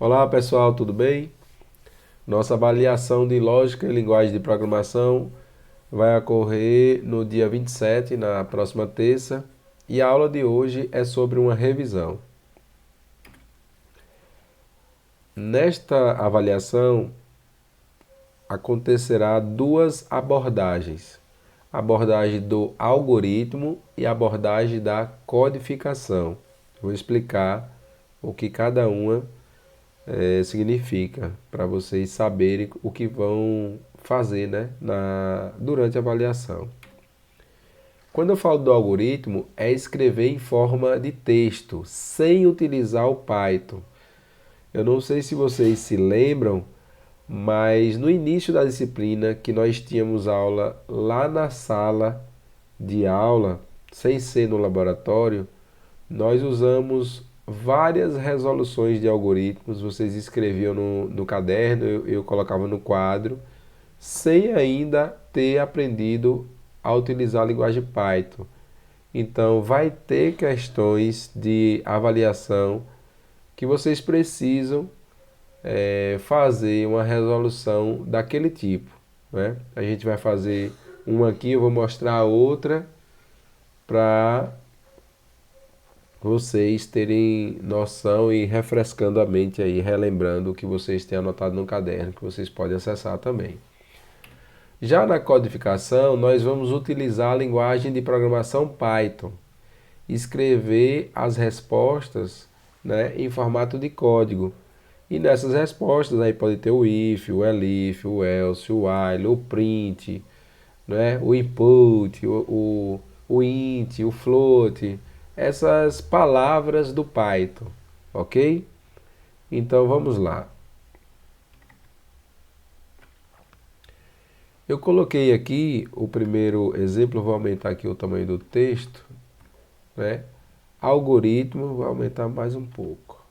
Olá pessoal, tudo bem? Nossa avaliação de lógica e linguagem de programação vai ocorrer no dia 27, na próxima terça, e a aula de hoje é sobre uma revisão. Nesta avaliação acontecerá duas abordagens: a abordagem do algoritmo e a abordagem da codificação. Vou explicar o que cada uma significa, para vocês saberem o que vão fazer, né, durante a avaliação. Quando eu falo do algoritmo, é escrever em forma de texto, sem utilizar o Python. Eu não sei se vocês se lembram, mas no início da disciplina que nós tínhamos aula lá na sala de aula, sem ser no laboratório, nós usamos várias resoluções de algoritmos, vocês escreviam no caderno, eu colocava no quadro, sem ainda ter aprendido a utilizar a linguagem Python. Então, vai ter questões de avaliação que vocês precisam fazer uma resolução daquele tipo, né? A gente vai fazer uma aqui, eu vou mostrar a outra para vocês terem noção e refrescando a mente aí, relembrando o que vocês têm anotado no caderno, que vocês podem acessar também. Já na codificação, nós vamos utilizar a linguagem de programação Python, escrever as respostas, né, em formato de código. E nessas respostas aí pode ter o if, o elif, o else, o while, o print, né, o input, o int, o float, essas palavras do Python, ok? Então vamos lá. Eu coloquei aqui o primeiro exemplo, vou aumentar aqui o tamanho do texto, né? Algoritmo, vou aumentar mais um pouco.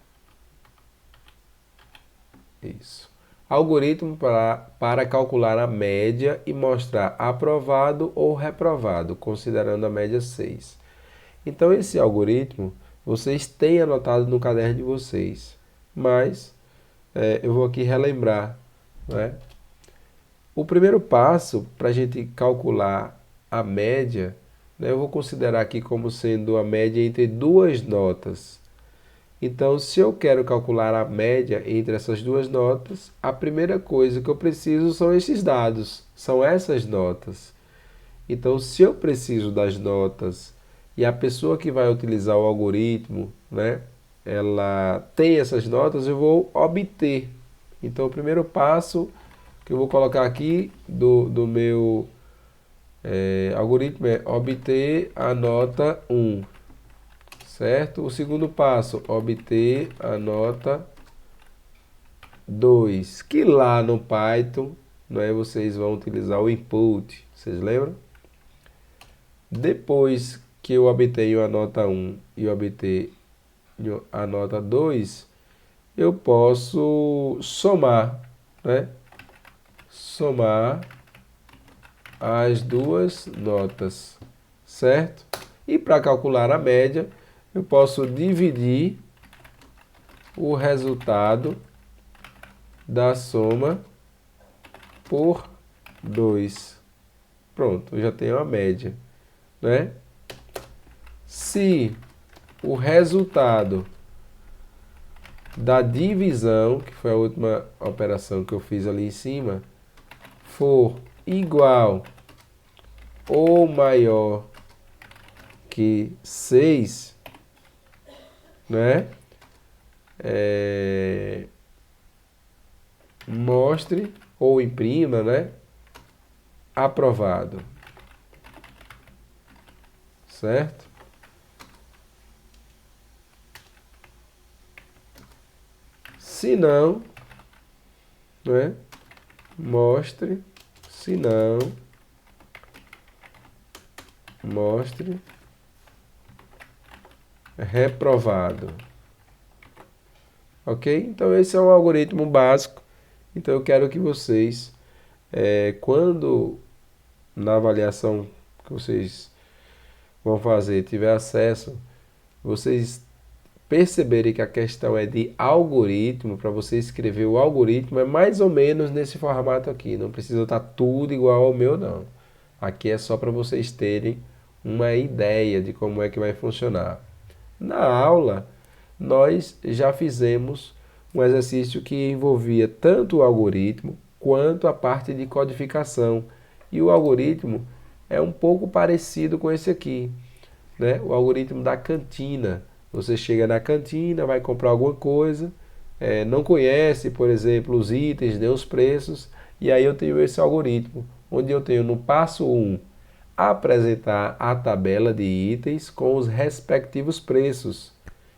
Isso. Algoritmo para calcular a média e mostrar aprovado ou reprovado, considerando a média 6. Então esse algoritmo vocês têm anotado no caderno de vocês, mas eu vou aqui relembrar, né? O primeiro passo para a gente calcular a média, né, eu vou considerar aqui como sendo a média entre duas notas. Então, se eu quero calcular a média entre essas duas notas, a primeira coisa que eu preciso são esses dados, são essas notas. Então, se eu preciso das notas e a pessoa que vai utilizar o algoritmo, né, ela tem essas notas, eu vou obter. Então, o primeiro passo que eu vou colocar aqui do meu algoritmo é obter a nota 1, certo? O segundo passo, obter a nota 2, que lá no Python, né, vocês vão utilizar o input, vocês lembram? Depois que eu obtenho a nota 1 e obter a nota 2, eu posso somar, né? Somar as duas notas, certo? E para calcular a média, eu posso dividir o resultado da soma por 2. Pronto, eu já tenho a média, né? Se o resultado da divisão, que foi a última operação que eu fiz ali em cima, for igual ou maior que 6, né? Mostre ou imprima, né? Aprovado, certo? Se não, né? Mostre, se não, mostre reprovado. Ok? Então esse é um algoritmo básico. Então eu quero que vocês, quando na avaliação que vocês vão fazer, tiver acesso, vocês perceberem que a questão é de algoritmo, para você escrever o algoritmo, é mais ou menos nesse formato aqui. Não precisa estar tudo igual ao meu, não. Aqui é só para vocês terem uma ideia de como é que vai funcionar. Na aula, nós já fizemos um exercício que envolvia tanto o algoritmo quanto a parte de codificação. E o algoritmo é um pouco parecido com esse aqui, né? O algoritmo da cantina. Você chega na cantina, vai comprar alguma coisa, não conhece, por exemplo, os itens, nem os preços, e aí eu tenho esse algoritmo, onde eu tenho no passo 1 apresentar a tabela de itens com os respectivos preços.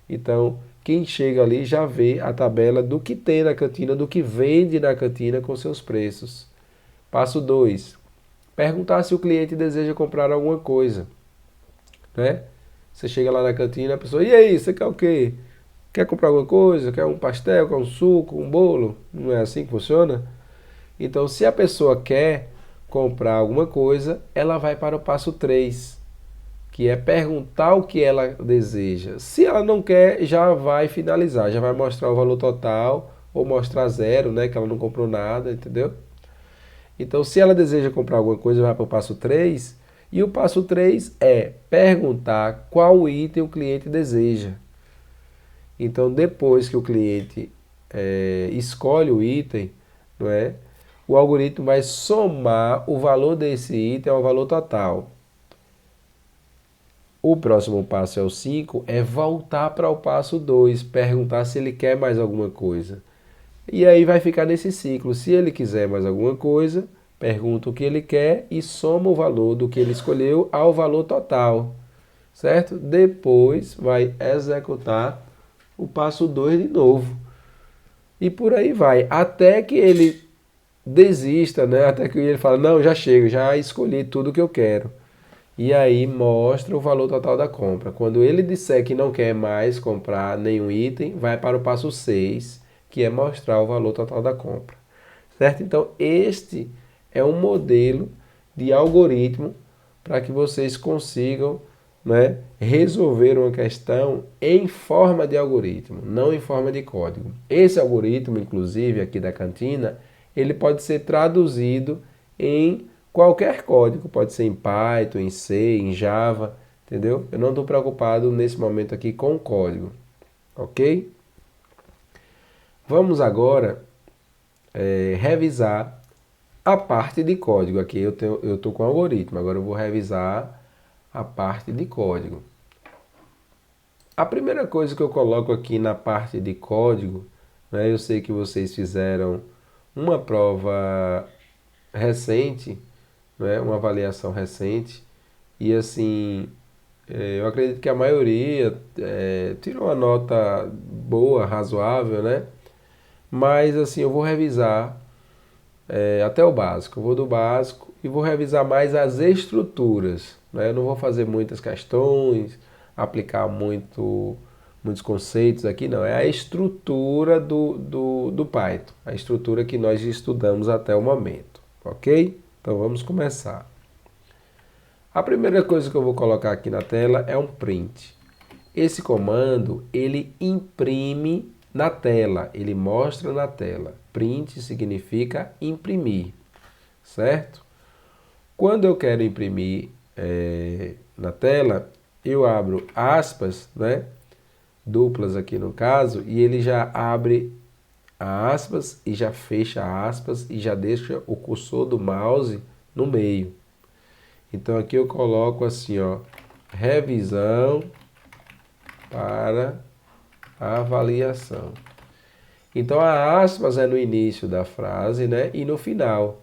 Então, quem chega ali já vê a tabela do que tem na cantina, do que vende na cantina com seus preços. Passo 2, perguntar se o cliente deseja comprar alguma coisa, né? Você chega lá na cantina, a pessoa, e aí, você quer o quê? Quer comprar alguma coisa? Quer um pastel, quer um suco, um bolo? Não é assim que funciona? Então, se a pessoa quer comprar alguma coisa, ela vai para o passo 3, que é perguntar o que ela deseja. Se ela não quer, já vai finalizar, já vai mostrar o valor total ou mostrar zero, né, que ela não comprou nada, entendeu? Então, se ela deseja comprar alguma coisa, vai para o passo 3. E o passo 3 é perguntar qual item o cliente deseja. Então, depois que o cliente escolhe o item, não é? O algoritmo vai somar o valor desse item ao valor total. O próximo passo é o 5, é voltar para o passo 2, perguntar se ele quer mais alguma coisa. E aí vai ficar nesse ciclo. Se ele quiser mais alguma coisa, pergunta o que ele quer e soma o valor do que ele escolheu ao valor total. Certo? Depois vai executar o passo 2 de novo. E por aí vai, até que ele desista, né? Até que ele fala, não, já chego, já escolhi tudo que eu quero. E aí mostra o valor total da compra. Quando ele disser que não quer mais comprar nenhum item, vai para o passo 6, que é mostrar o valor total da compra. Certo? Então, este é um modelo de algoritmo para que vocês consigam, né, resolver uma questão em forma de algoritmo, não em forma de código. Esse algoritmo, inclusive, aqui da cantina, ele pode ser traduzido em qualquer código, pode ser em Python, em C, em Java, entendeu? Eu não estou preocupado nesse momento aqui com o código, ok? Vamos agora revisar a parte de código. Aqui eu estou com o algoritmo, agora eu vou revisar a parte de código. A primeira coisa que eu coloco aqui na parte de código, né, eu sei que vocês fizeram uma prova recente, né, uma avaliação recente, e assim, eu acredito que a maioria tirou uma nota boa, razoável, né? Mas assim, eu vou revisar até o básico. Eu vou do básico e vou revisar mais as estruturas, né? Eu não vou fazer muitas questões, aplicar muitos conceitos aqui, não. É a estrutura do Python, a estrutura que nós estudamos até o momento, ok? Então vamos começar. A primeira coisa que eu vou colocar aqui na tela é um print. Esse comando, ele imprime na tela, ele mostra na tela. Print significa imprimir, certo? Quando eu quero imprimir na tela, eu abro aspas, né? Duplas aqui no caso, e ele já abre aspas e já fecha aspas e já deixa o cursor do mouse no meio. Então aqui eu coloco assim, ó, revisão para avaliação. Então a aspas é no início da frase, né, e no final,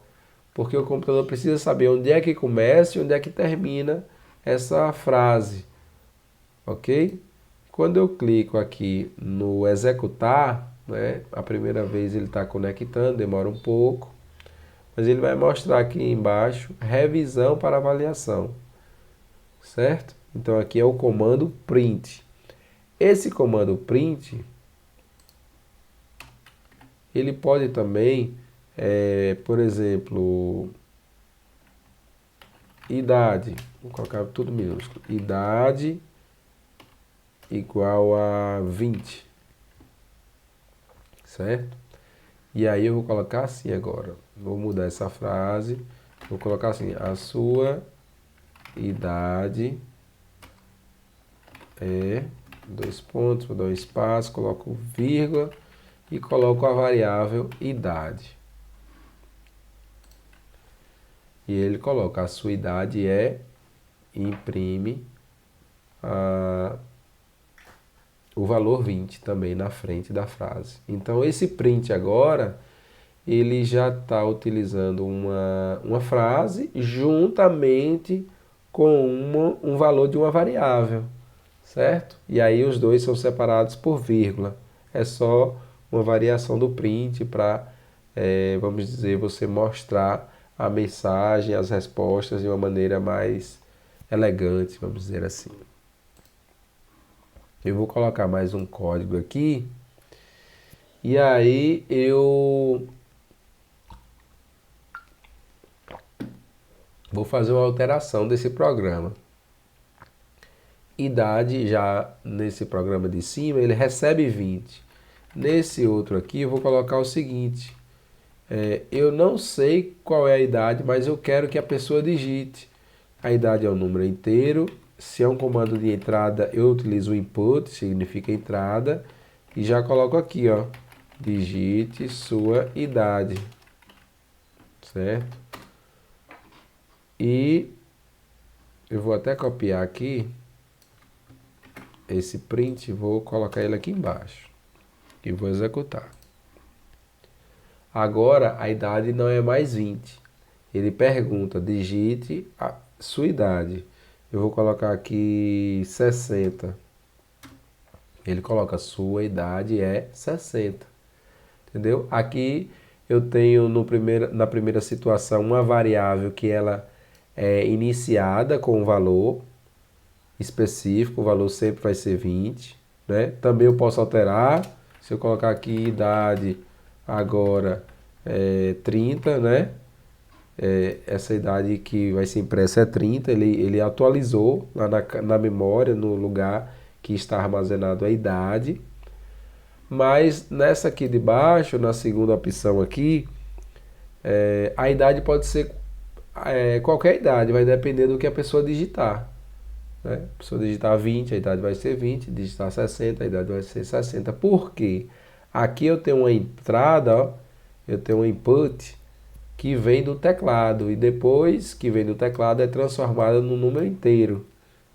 porque o computador precisa saber onde é que começa e onde é que termina essa frase, ok? Quando eu clico aqui no executar, né, a primeira vez ele está conectando, demora um pouco, mas ele vai mostrar aqui embaixo revisão para avaliação, certo? Então aqui é o comando print. Esse comando print, ele pode também, por exemplo, idade, vou colocar tudo minúsculo, idade igual a 20, certo? E aí eu vou colocar assim agora, vou mudar essa frase, vou colocar assim, a sua idade é, dois pontos, vou dar um espaço, coloco vírgula e coloco a variável idade. E ele coloca, a sua idade é, e imprime o valor 20 também na frente da frase. Então esse print agora, ele já está utilizando uma frase juntamente com um valor de uma variável, certo? E aí os dois são separados por vírgula. É só uma variação do print para, vamos dizer, você mostrar a mensagem, as respostas de uma maneira mais elegante, vamos dizer assim. Eu vou colocar mais um código aqui. E aí eu vou fazer uma alteração desse programa. Idade, já nesse programa de cima, ele recebe 20. Nesse outro aqui, eu vou colocar o seguinte. Eu não sei qual é a idade, mas eu quero que a pessoa digite. A idade é um número inteiro. Se é um comando de entrada, eu utilizo o input, significa entrada. E já coloco aqui, ó. Digite sua idade. Certo? E eu vou até copiar aqui esse print, vou colocar ele aqui embaixo. E vou executar. Agora a idade não é mais 20. Ele pergunta, digite a sua idade. Eu vou colocar aqui 60. Ele coloca, sua idade é 60. Entendeu? Aqui eu tenho na primeira situação uma variável que ela é iniciada com um valor específico, o valor sempre vai ser 20. Né? Também eu posso alterar, se eu colocar aqui idade agora 30, né? Essa idade que vai ser impressa é 30, ele atualizou lá na memória, no lugar que está armazenado a idade. Mas nessa aqui de baixo, na segunda opção aqui, a idade pode ser qualquer idade, vai depender do que a pessoa digitar. Né? A pessoa digitar 20, a idade vai ser 20, digitar 60, a idade vai ser 60. Por quê? Aqui eu tenho uma entrada, ó, eu tenho um input que vem do teclado e depois que vem do teclado é transformada no número inteiro,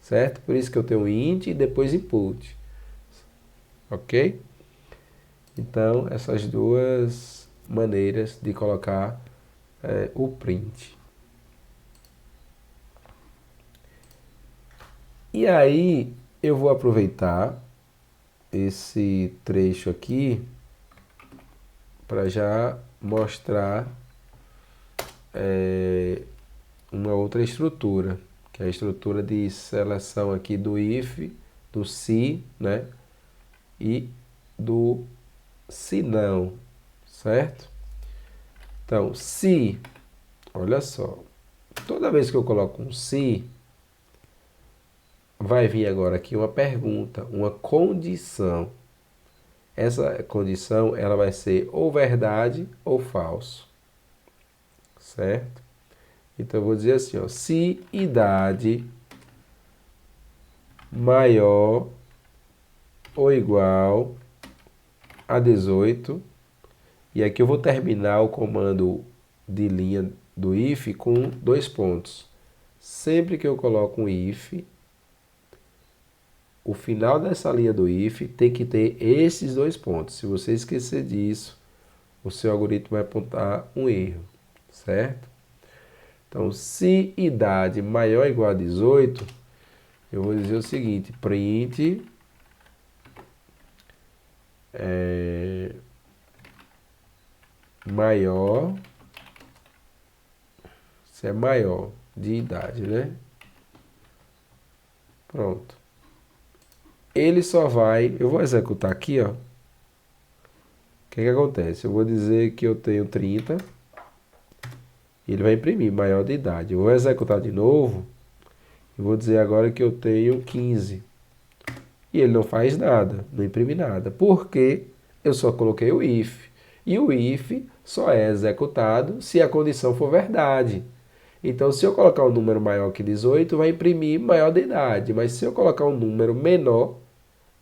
certo? Por isso que eu tenho int e depois input, ok? Então essas duas maneiras de colocar o print. E aí eu vou aproveitar esse trecho aqui para já mostrar uma outra estrutura, que é a estrutura de seleção aqui do if, do se, né? E do se não, certo? Então, se, olha só, toda vez que eu coloco um se, vai vir agora aqui uma pergunta, uma condição. Essa condição ela vai ser ou verdade ou falso, certo? Então eu vou dizer assim, ó, se idade maior ou igual a 18, e aqui eu vou terminar o comando de linha do if com dois pontos. Sempre que eu coloco um if, o final dessa linha do if tem que ter esses dois pontos. Se você esquecer disso, o seu algoritmo vai apontar um erro, certo? Então, se idade maior ou igual a 18, eu vou dizer o seguinte, print maior, se é maior de idade, né? Pronto. Ele só vai, eu vou executar aqui, ó. O que acontece? Eu vou dizer que eu tenho 30, e ele vai imprimir maior de idade. Eu vou executar de novo, e vou dizer agora que eu tenho 15. E ele não faz nada, não imprime nada. Porque eu só coloquei o if. E o if só é executado se a condição for verdade. Então, se eu colocar um número maior que 18, vai imprimir maior de idade. Mas se eu colocar um número menor,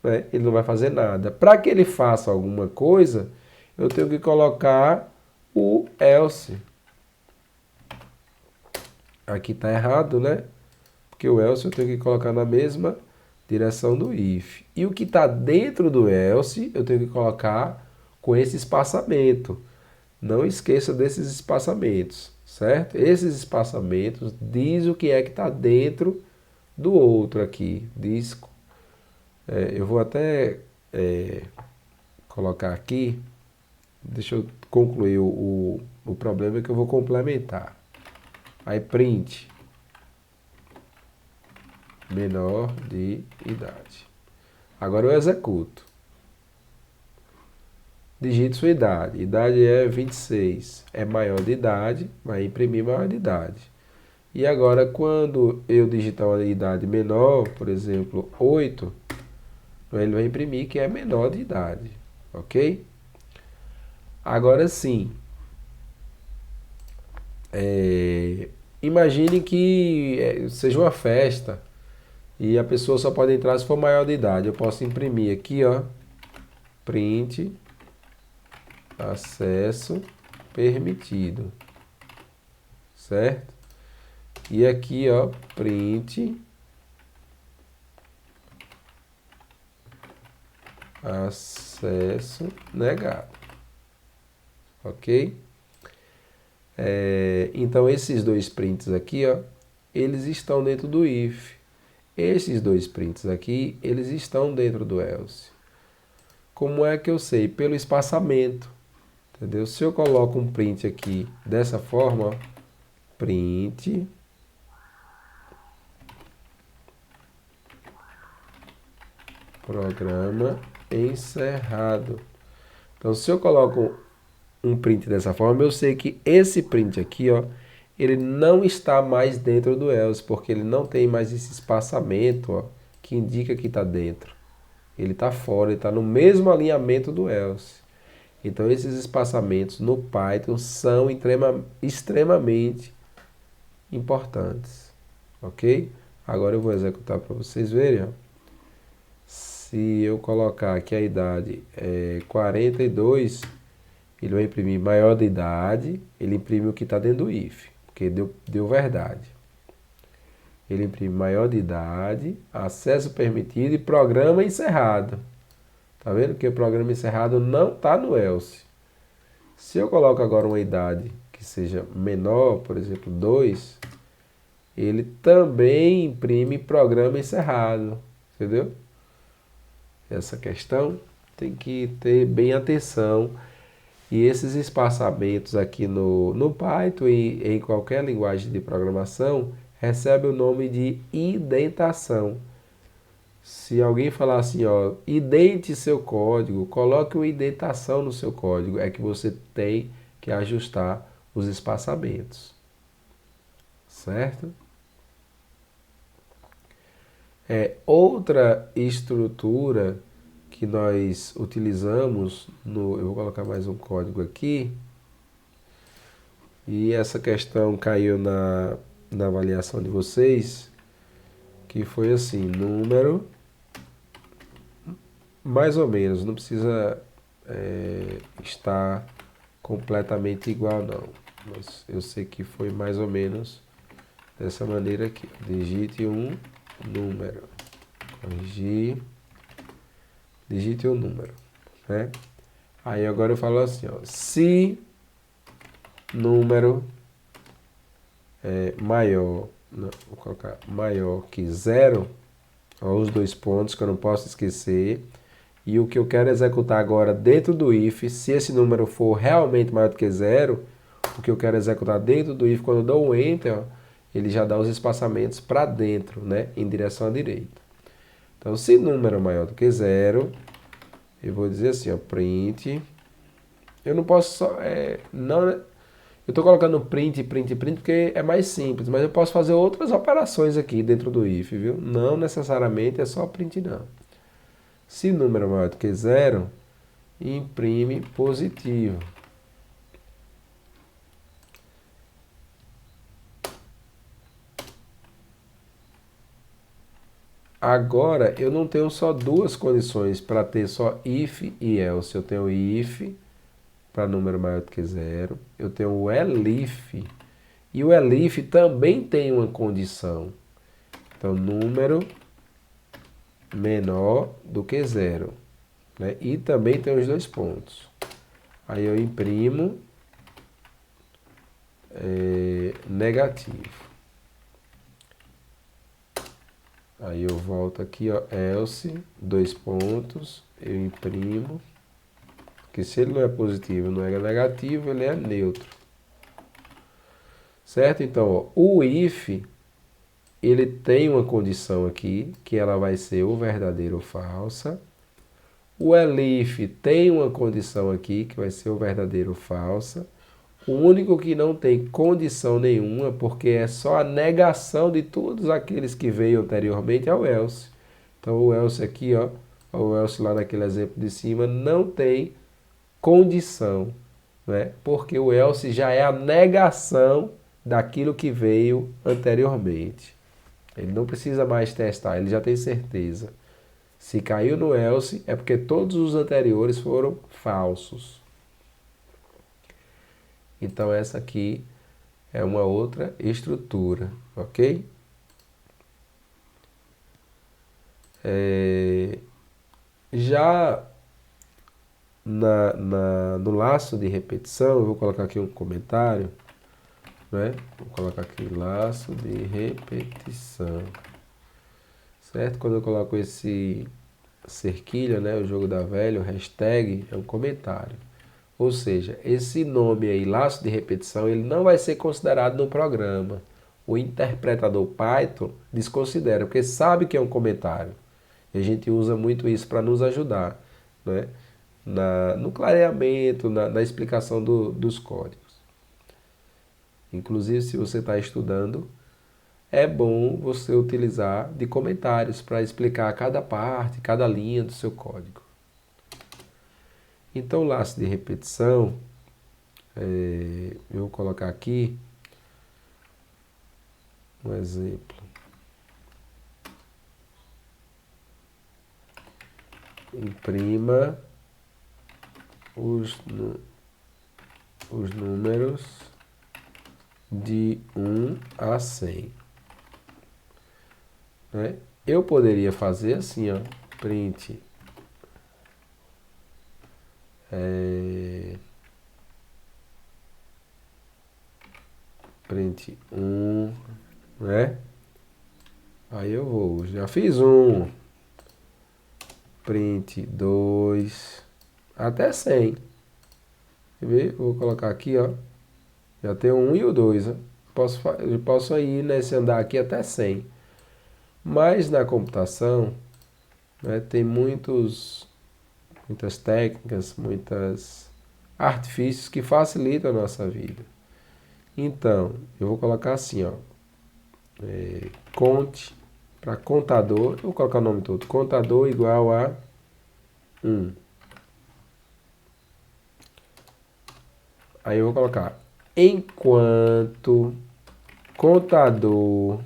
né, ele não vai fazer nada. Para que ele faça alguma coisa, eu tenho que colocar o else. Aqui está errado, né? Porque o else eu tenho que colocar na mesma direção do if. E o que está dentro do else, eu tenho que colocar com esse espaçamento. Não esqueça desses espaçamentos, certo? Esses espaçamentos diz o que é que está dentro do outro aqui. Diz, eu vou até colocar aqui, deixa eu concluir o problema que eu vou complementar. Aí print menor de idade. Agora eu executo. Digite sua idade. Idade é 26. É maior de idade, vai imprimir maior de idade. E agora quando eu digitar uma idade menor, por exemplo, 8, ele vai imprimir que é menor de idade. Ok? Agora sim. Imagine que seja uma festa e a pessoa só pode entrar se for maior de idade. Eu posso imprimir aqui, ó, print, acesso permitido, certo? E aqui, ó, print, acesso negado, ok? Então esses dois prints aqui, ó, eles estão dentro do if. Esses dois prints aqui, eles estão dentro do else. Como é que eu sei? Pelo espaçamento, entendeu? Se eu coloco um print aqui dessa forma, ó, print, programa encerrado. Então, se eu coloco um print dessa forma, eu sei que esse print aqui, ó, ele não está mais dentro do else, porque ele não tem mais esse espaçamento, ó, que indica que está dentro. Ele está fora, ele está no mesmo alinhamento do else. Então, esses espaçamentos no Python são extremamente importantes. Ok? Agora eu vou executar para vocês verem. Ó. Se eu colocar aqui a idade é 42, ele vai imprimir maior de idade, ele imprime o que está dentro do if, porque deu verdade. Ele imprime maior de idade, acesso permitido e programa encerrado. Tá vendo que o programa encerrado não está no else. Se eu coloco agora uma idade que seja menor, por exemplo 2, ele também imprime programa encerrado. Entendeu? Essa questão tem que ter bem atenção. E esses espaçamentos aqui no Python e em qualquer linguagem de programação recebe o nome de indentação. Se alguém falar assim, ó, indente seu código, coloque uma indentação no seu código, é que você tem que ajustar os espaçamentos. Certo? Outra estrutura que nós utilizamos, eu vou colocar mais um código aqui, e essa questão caiu na avaliação de vocês, que foi assim, número, mais ou menos, não precisa estar completamente igual não, mas eu sei que foi mais ou menos dessa maneira aqui, digite um número, corrigir, digite um número, né? Aí agora eu falo assim, ó, se número é maior, não, vou colocar maior que 0, ó, os dois pontos que eu não posso esquecer, e o que eu quero executar agora dentro do if, se esse número for realmente maior do que 0, o que eu quero executar dentro do if, quando eu dou um enter, ó, ele já dá os espaçamentos para dentro, né, em direção à direita. Então, se número é maior do que 0, eu vou dizer assim, ó, print. Eu não posso só, não, eu estou colocando print, porque é mais simples, mas eu posso fazer outras operações aqui dentro do if, viu? Não necessariamente é só print, não. Se número é maior do que zero, imprime positivo. Agora, eu não tenho só duas condições para ter só if e else. Eu tenho if para número maior do que zero. Eu tenho o elif. E o elif também tem uma condição. Então, número menor do que zero. Né? E também tem os dois pontos. Aí eu imprimo negativo. Aí eu volto aqui, ó, else, dois pontos, eu imprimo. Porque se ele não é positivo, não é negativo, ele é neutro. Certo? Então, ó, o if, ele tem uma condição aqui, que ela vai ser ou verdadeira ou falsa. O elif tem uma condição aqui, que vai ser o verdadeiro ou falsa. O único que não tem condição nenhuma, porque é só a negação de todos aqueles que veio anteriormente, é o else. Então o else aqui, ó, o else lá naquele exemplo de cima, não tem condição, né? Porque o else já é a negação daquilo que veio anteriormente. Ele não precisa mais testar, ele já tem certeza. Se caiu no else, é porque todos os anteriores foram falsos. Então essa aqui é uma outra estrutura, ok? Já no laço de repetição, eu vou colocar aqui um comentário, né? Vou colocar aqui laço de repetição, certo? Quando eu coloco esse cerquilho, né? O jogo da velha, o hashtag, é um comentário. Ou seja, esse nome aí, laço de repetição, ele não vai ser considerado no programa. O interpretador Python desconsidera, porque sabe que é um comentário. E a gente usa muito isso para nos ajudar, né? No clareamento, na explicação dos códigos. Inclusive, se você está estudando, é bom você utilizar de comentários para explicar cada parte, cada linha do seu código. Então, o laço de repetição, eu vou colocar aqui um exemplo. Imprima os números de 1 a 100. Né? Eu poderia fazer assim, ó, print print 1, né? Aí eu vou, já fiz um, print 2, até 100. Quer ver? Vou colocar aqui, ó, já tem o 1 e o 2, ó. Eu posso ir nesse andar aqui até 100. Mas na computação, né, tem muitas técnicas, muitos artifícios que facilitam a nossa vida. Então, eu vou colocar assim, ó, conte para contador, eu vou colocar o nome todo, contador igual a 1. Aí eu vou colocar enquanto contador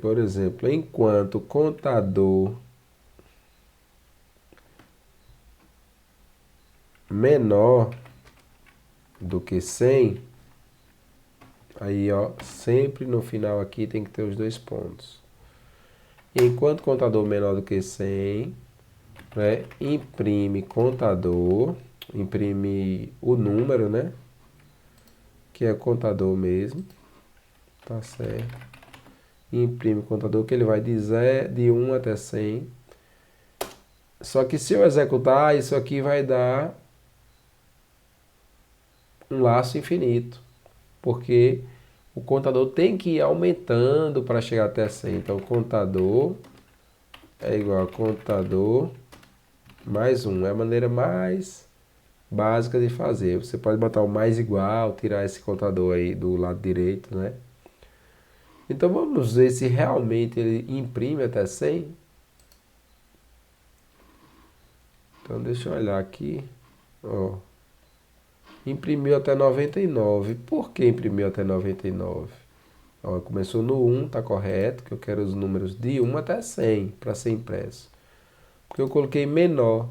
por exemplo, enquanto contador menor do que 100, aí ó, sempre no final aqui tem que ter os dois pontos. Enquanto contador menor do que 100, né, imprime contador, imprime o número, né, que é contador mesmo, tá certo? Imprime contador que ele vai de 1 até 100. Só que se eu executar, isso aqui vai dar um laço infinito, porque o contador tem que ir aumentando para chegar até 100. Então, contador é igual a contador mais 1. É a maneira mais básica de fazer. Você pode botar o mais igual, tirar esse contador aí do lado direito, né? Então vamos ver se realmente ele imprime até 100. Então deixa eu olhar aqui. Ó, imprimiu até 99. Por que imprimiu até 99? Ó, começou no 1, tá correto, que eu quero os números de 1 até 100 para ser impresso. Porque eu coloquei menor.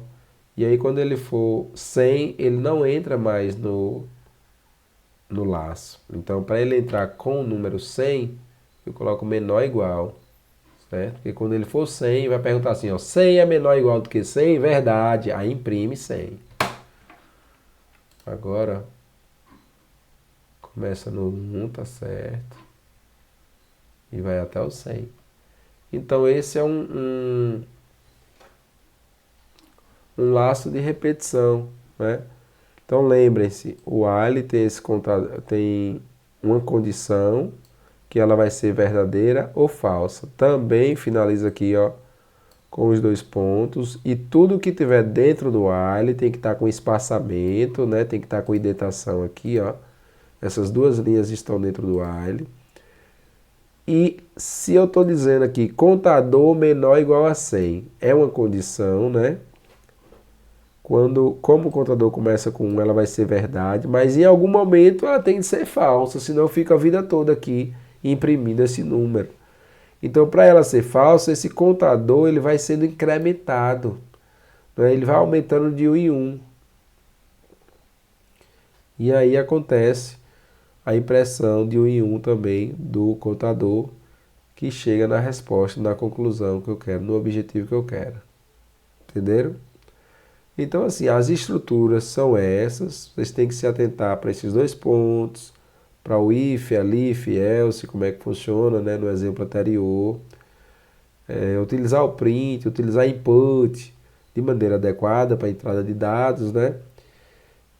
E aí quando ele for 100, ele não entra mais no laço. Então para ele entrar com o número 100, eu coloco menor igual. Certo? Porque quando ele for 100, vai perguntar assim, ó, 100 é menor ou igual do que 100? Verdade. Aí imprime 100. Agora, começa no 1, tá certo? E vai até o 100. Então esse é um laço de repetição, né? Então lembrem-se, o while tem uma condição que ela vai ser verdadeira ou falsa. Também finaliza aqui, ó, com os dois pontos, e tudo que tiver dentro do while tem que estar com espaçamento, né? Tem que estar com indentação aqui, ó. Essas duas linhas estão dentro do while. E se eu estou dizendo aqui contador menor ou igual a 100, é uma condição, né? Como o contador começa com 1, ela vai ser verdade, mas em algum momento ela tem que ser falsa, senão fica a vida toda aqui imprimindo esse número. Então, para ela ser falsa, esse contador ele vai sendo incrementado, né? Ele vai aumentando de 1 em 1. E aí acontece a impressão de 1 em 1 também do contador, que chega na resposta, na conclusão que eu quero, no objetivo que eu quero. Entenderam? Então, assim, as estruturas são essas. Vocês têm que se atentar para esses dois pontos, para o if, elif, else, como é que funciona, né, no exemplo anterior. Utilizar o print, utilizar input de maneira adequada para a entrada de dados, né?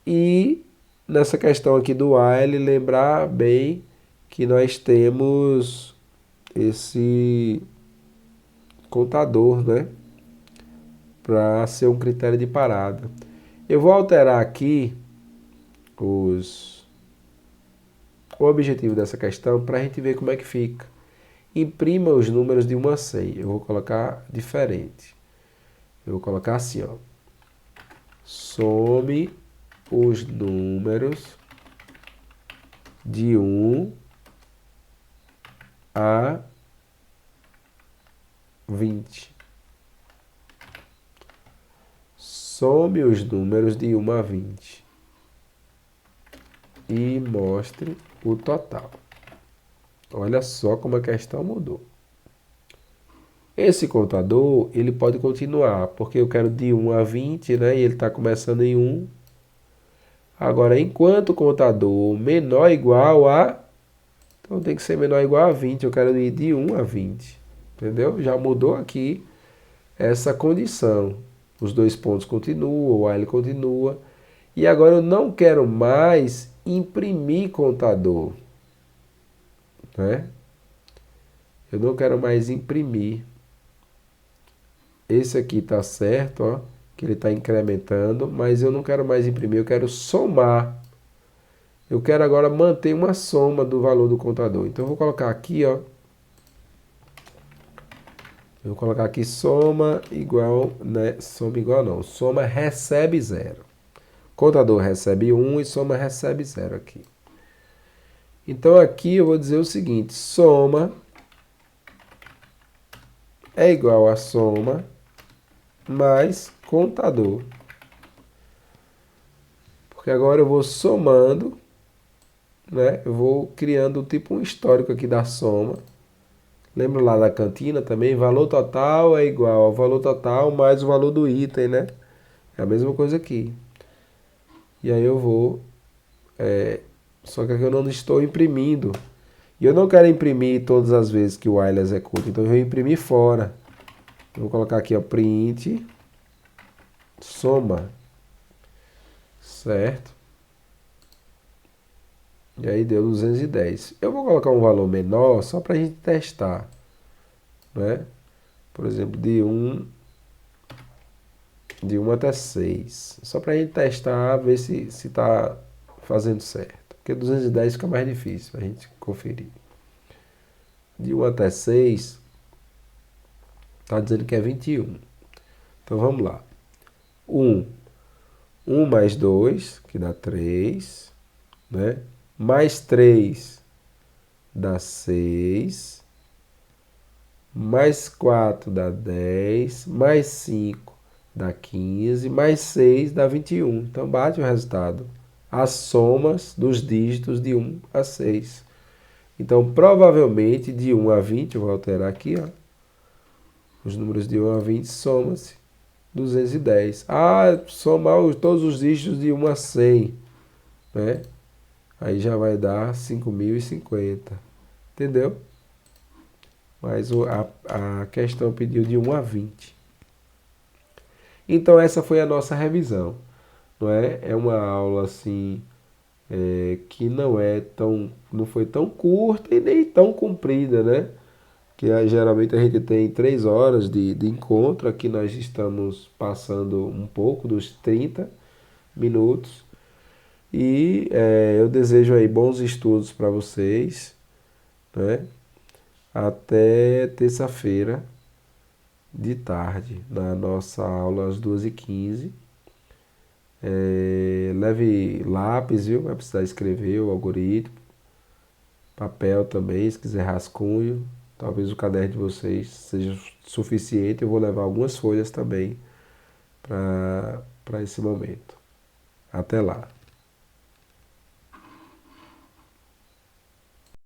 E nessa questão aqui do while, lembrar bem que nós temos esse contador, né, para ser um critério de parada. Eu vou alterar aqui o objetivo dessa questão para a gente ver como é que fica. Imprima os números de 1 a 100. Eu vou colocar diferente. Eu vou colocar assim, ó. Some os números de 1 a 20. Some os números de 1 a 20. E mostre o total. Olha só como a questão mudou. Esse contador, ele pode continuar, porque eu quero de 1 a 20, né? E ele está começando em 1. Agora, enquanto o contador menor ou igual a... Então tem que ser menor ou igual a 20. Eu quero ir de 1 a 20. Entendeu? Já mudou aqui essa condição. Os dois pontos continuam, o while continua. E agora eu não quero mais imprimir contador, né? Eu não quero mais imprimir. Esse aqui está certo, ó, que ele está incrementando, mas eu não quero mais imprimir, eu quero somar. Eu quero agora manter uma soma do valor do contador. Então eu vou colocar aqui, ó. Eu vou colocar aqui soma igual, né? Soma igual não, soma recebe 0. Contador recebe 1 e soma recebe 0 aqui. Então aqui eu vou dizer o seguinte, soma é igual a soma mais contador. Porque agora eu vou somando, né? Eu vou criando tipo um histórico aqui da soma. Lembra lá da cantina também? Valor total é igual ao valor total mais o valor do item, né? É a mesma coisa aqui. E aí eu vou... só que aqui eu não estou imprimindo. E eu não quero imprimir todas as vezes que o while executa. Então eu vou imprimir fora. Eu vou colocar aqui, ó, print, soma. Certo? E aí deu 210. Eu vou colocar um valor menor só para a gente testar, né? Por exemplo, de 1 até 6. Só para a gente testar, ver se está fazendo certo. Porque 210 fica mais difícil para a gente conferir. de 1 até 6, está dizendo que é 21. Então vamos lá. 1. 1 mais 2, que dá 3, né? Mais 3 dá 6. Mais 4 dá 10. Mais 5 dá 15. Mais 6 dá 21. Então bate o resultado. As somas dos dígitos de 1 a 6. Então, provavelmente, de 1 a 20, eu vou alterar aqui, ó. Os números de 1 a 20 soma-se 210. Ah, somar todos os dígitos de 1 a 100, né? Aí já vai dar 5.050. Entendeu? Mas a questão pediu de 1 a 20. Então essa foi a nossa revisão. Não é? É uma aula assim que não foi tão curta e nem tão comprida, né? Que geralmente a gente tem 3 horas de encontro. Aqui nós estamos passando um pouco dos 30 minutos. E eu desejo aí bons estudos para vocês, né? Até terça-feira de tarde, na nossa aula às 2h15. Leve lápis, viu? Vai precisar escrever o algoritmo. Papel também, se quiser rascunho. Talvez o caderno de vocês seja suficiente. Eu vou levar algumas folhas também para esse momento. Até lá.